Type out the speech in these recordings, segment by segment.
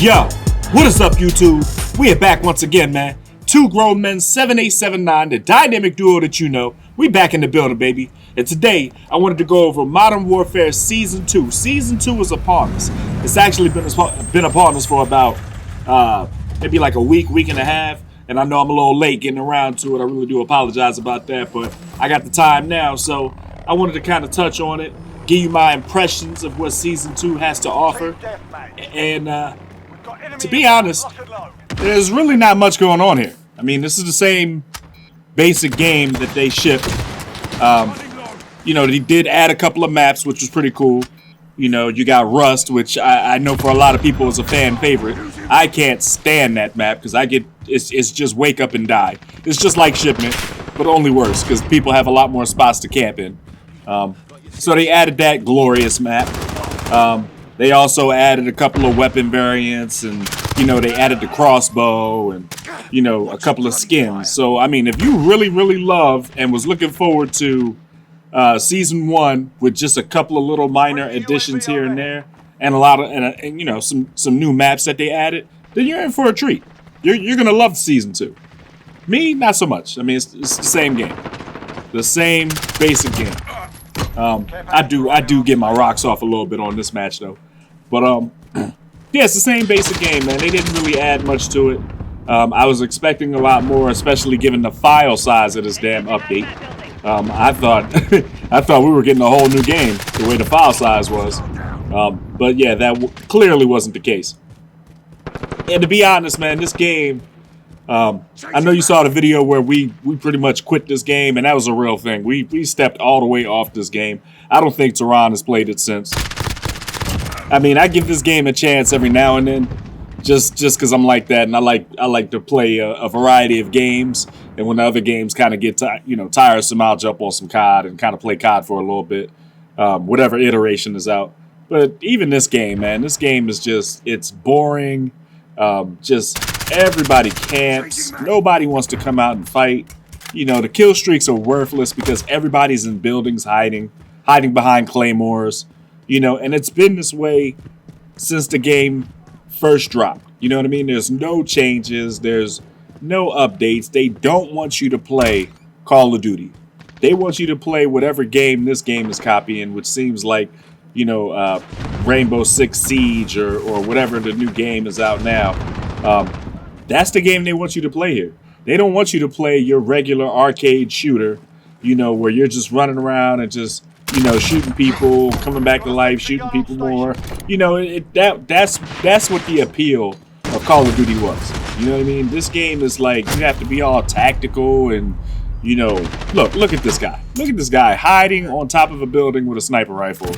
Yo, what is up, YouTube? We are back once again, man. Two grown men, 7879, the dynamic duo that you know. We back in the building, baby. And today, I wanted to go over Modern Warfare Season 2. Season 2 is upon us. It's actually been upon us for about maybe like a week and a half. And I know I'm a little late getting around to it. I really do apologize about that, but I got the time now, so I wanted to kind of touch on it, give you my impressions of what Season 2 has to offer. And to be honest, there's really not much going on here. I mean, this is the same basic game that they shipped. You know, they did add a couple of maps, which was pretty cool. You know, you got Rust, which I know for a lot of people is a fan favorite. I can't stand that map because it's just wake up and die. It's just like Shipment, but only worse because people have a lot more spots to camp in. So they added that glorious map. They also added a couple of weapon variants, and you know, they added the crossbow and you know, a couple of skins. So I mean, if you really love and was looking forward to Season 1 with just a couple of little minor additions here and there, and a lot of and you know, some new maps that they added, then you're in for a treat. You're gonna love Season 2. Me, not so much. I mean, it's the same game, the same basic game. I do get my rocks off a little bit on this match though, but yeah, it's the same basic game, man. They didn't really add much to it. I was expecting a lot more, especially given the file size of this damn update. I thought we were getting a whole new game the way the file size was, but yeah, that clearly wasn't the case. And to be honest, man, this game, I know you saw the video where we pretty much quit this game, and that was a real thing. We stepped all the way off this game. I don't think Tehran has played it since. I mean, I give this game a chance every now and then, just because I'm like that, and I like to play a variety of games. And when the other games kind of get tiresome, I'll jump on some COD and kind of play COD for a little bit, whatever iteration is out. But even this game, man, this game is it's boring. Just everybody camps. Nobody wants to come out and fight. You know, the kill streaks are worthless because everybody's in buildings hiding behind claymores. You know, and it's been this way since the game first dropped. You know what I mean? There's no changes. There's no updates. They don't want you to play Call of Duty. They want you to play whatever game this game is copying, which seems like, you know, Rainbow Six Siege or whatever the new game is out now. That's the game they want you to play here. They don't want you to play your regular arcade shooter, you know, where you're just running around and just, you know, shooting people, coming back to life, shooting people more. You know, that's what the appeal of Call of Duty was. You know what I mean? This game is like, you have to be all tactical and, you know, look at this guy. Look at this guy hiding on top of a building with a sniper rifle.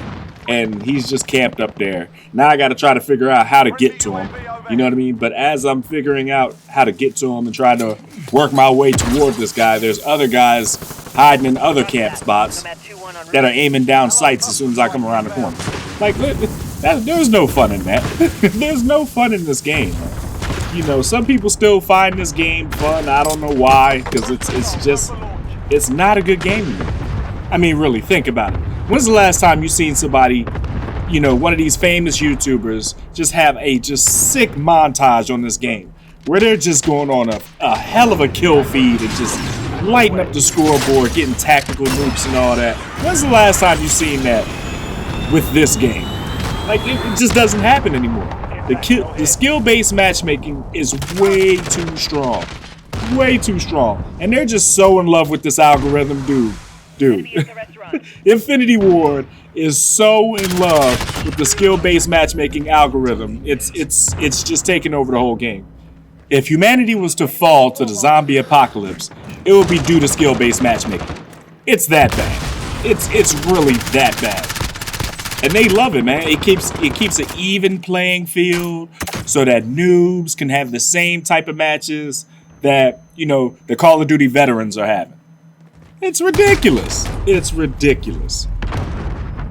And he's just camped up there. Now I got to try to figure out how to get to him. You know what I mean? But as I'm figuring out how to get to him and try to work my way toward this guy, there's other guys hiding in other camp spots that are aiming down sights as soon as I come around the corner. Like, there's no fun in that. There's no fun in this game. You know, some people still find this game fun. I don't know why, because it's not a good game to me. I mean, really, think about it. When's the last time you seen somebody, you know, one of these famous YouTubers just have a sick montage on this game where they're just going on a hell of a kill feed and just lighting up the scoreboard, getting tactical nukes and all that? When's the last time you seen that with this game? Like, it just doesn't happen anymore. The skill-based matchmaking is way too strong. Way too strong. And they're just so in love with this algorithm, dude. Infinity Ward is so in love with the skill-based matchmaking algorithm. It's just taking over the whole game. If humanity was to fall to the zombie apocalypse, it would be due to skill-based matchmaking. It's that bad. It's really that bad. And they love it, man. It keeps an even playing field so that noobs can have the same type of matches that, you know, the Call of Duty veterans are having. It's ridiculous. It's ridiculous.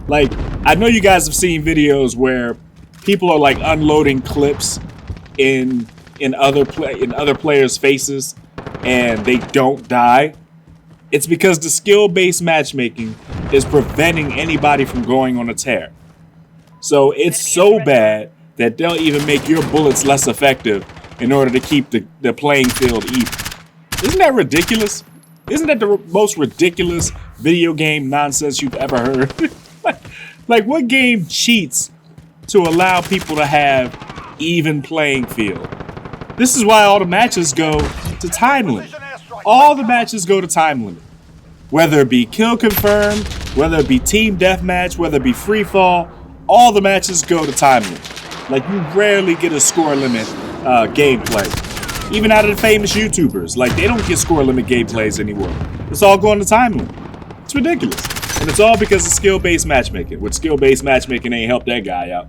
Like, I know you guys have seen videos where people are like unloading clips in other players' faces and they don't die. It's because the skill-based matchmaking is preventing anybody from going on a tear. So it's so bad that they'll even make your bullets less effective in order to keep the playing field even. Isn't that ridiculous? Isn't that the most ridiculous video game nonsense you've ever heard? Like, what game cheats to allow people to have even playing field? This is why all the matches go to time limit. All the matches go to time limit. Whether it be kill confirmed, whether it be team deathmatch, whether it be free fall, all the matches go to time limit. Like, you rarely get a score limit gameplay. Even out of the famous YouTubers, like, they don't get score limit gameplays anymore. It's all going to time limit. It's ridiculous. And it's all because of skill-based matchmaking, which skill-based matchmaking ain't helped that guy out.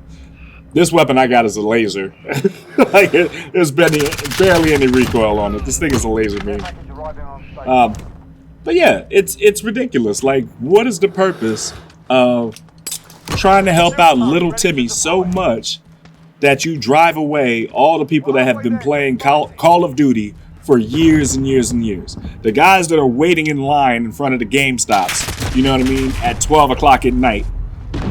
This weapon I got is a laser. Like, there's barely any recoil on it. This thing is a laser beam. But yeah, it's ridiculous. Like, what is the purpose of trying to help out little Timmy so much that you drive away all the people that have been playing Call of Duty for years and years and years? The guys that are waiting in line in front of the GameStops, you know what I mean, at 12 o'clock at night,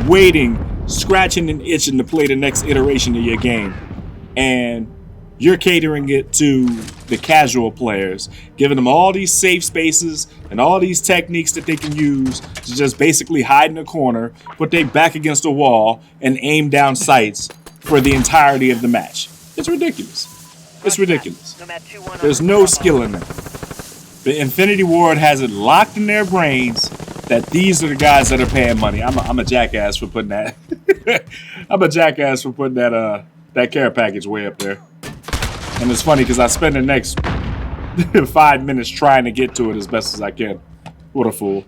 waiting, scratching and itching to play the next iteration of your game. And you're catering it to the casual players, giving them all these safe spaces and all these techniques that they can use to just basically hide in a corner, put their back against a wall, and aim down sights for the entirety of the match. It's ridiculous. It's ridiculous. There's no skill in it. The Infinity Ward has it locked in their brains that these are the guys that are paying money. I'm a jackass for putting that. I'm a jackass for putting that care package way up there. And it's funny because I spend the next 5 minutes trying to get to it as best as I can. What a fool.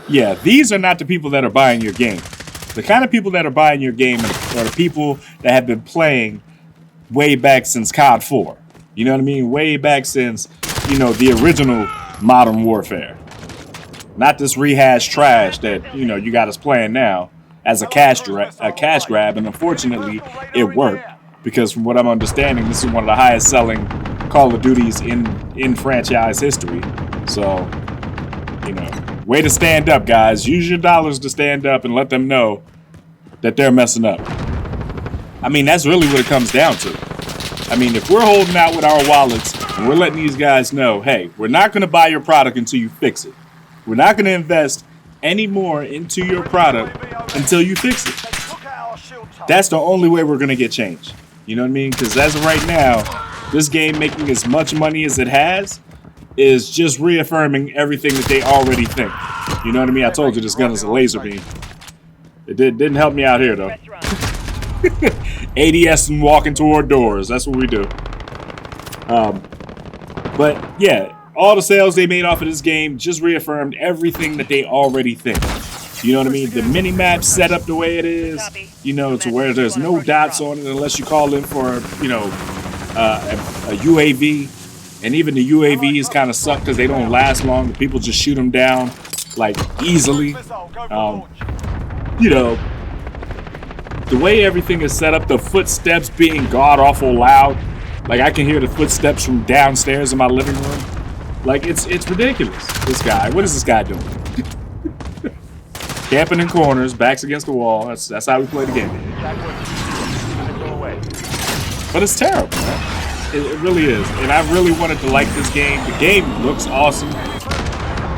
Yeah, these are not the people that are buying your game. The kind of people that are buying your game are the people that have been playing way back since COD 4. You know what I mean? Way back since, you know, the original Modern Warfare. Not this rehashed trash that, you know, you got us playing now as a cash grab. And unfortunately, it worked. Because from what I'm understanding, this is one of the highest selling Call of Duties in franchise history. So, you know, way to stand up, guys. Use your dollars to stand up and let them know that they're messing up. I mean, that's really what it comes down to. I mean, if we're holding out with our wallets and we're letting these guys know, hey, we're not going to buy your product until you fix it. We're not going to invest any more into your product until you fix it. That's the only way we're going to get change. You know what I mean? Because as of right now, this game making as much money as it has is just reaffirming everything that they already think. You know what I mean? I told you this gun is a laser beam. It didn't help me out here, though. ADS and walking toward doors. That's what we do. But, yeah, all the sales they made off of this game just reaffirmed everything that they already think. You know what I mean? The mini-map set up the way it is, you know, to where there's no dots on it unless you call in for, you know, a UAV. And even the UAVs kind of suck because they don't last long. The people just shoot them down, like, easily. You know, the way everything is set up, the footsteps being god-awful loud. Like, I can hear the footsteps from downstairs in my living room. Like, it's ridiculous. This guy, what is this guy doing? Camping in corners, backs against the wall. That's how we play the game. But it's terrible, man. It really is. And I really wanted to like this game. The game looks awesome.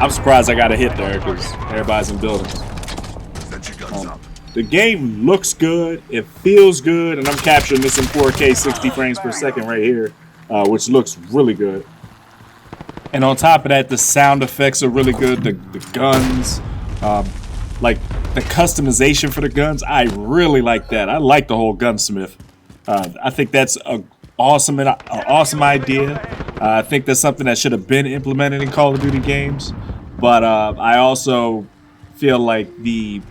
I'm surprised I got a hit there because everybody's in buildings. The game looks good. It feels good. And I'm capturing this in 4K 60 frames per second right here, which looks really good. And on top of that, the sound effects are really good. The guns, like the customization for the guns, I really like that. I like the whole gunsmith. I think that's an awesome idea. I think that's something that should have been implemented in Call of Duty games. But I also feel like the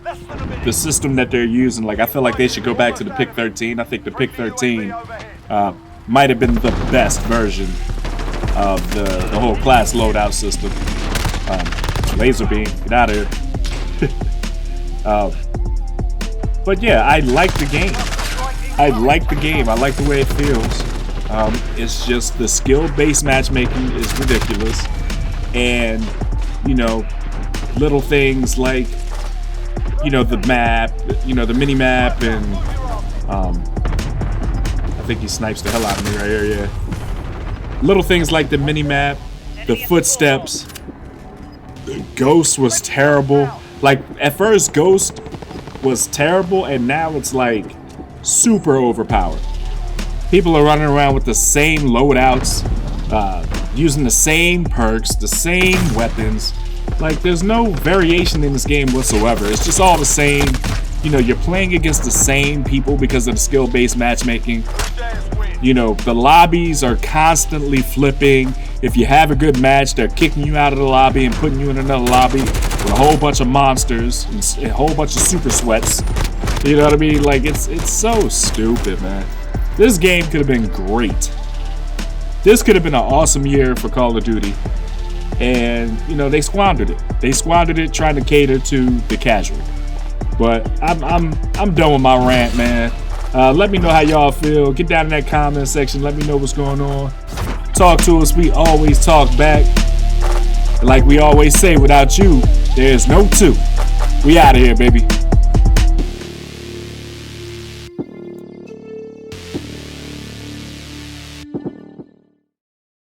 system that they're using, like I feel like they should go back to the PIC 13. I think the PIC 13 might have been the best version of the whole class loadout system. Laser beam, get out of here. But yeah, I like the game. I like the way it feels. It's just the skill-based matchmaking is ridiculous. And, you know, little things like, you know, the map, you know, the mini-map and I think he snipes the hell out of me right here, yeah. Little things like the mini-map, the footsteps. Ghost was terrible. Like, at first, Ghost was terrible, and now it's, like, super overpowered. People are running around with the same loadouts, using the same perks, the same weapons. Like, there's no variation in this game whatsoever. It's just all the same. You know, you're playing against the same people because of the skill-based matchmaking. You know, the lobbies are constantly flipping. If you have a good match, they're kicking you out of the lobby and putting you in another lobby with a whole bunch of monsters and a whole bunch of super sweats. You know what I mean? Like, it's so stupid, man. This game could have been great. This could have been an awesome year for Call of Duty. And, you know, they squandered it. They squandered it trying to cater to the casual. But I'm done with my rant, man. Let me know how y'all feel. Get down in that comment section. Let me know what's going on. Talk to us. We always talk back. Like we always say, without you, there's no two. We out of here, baby.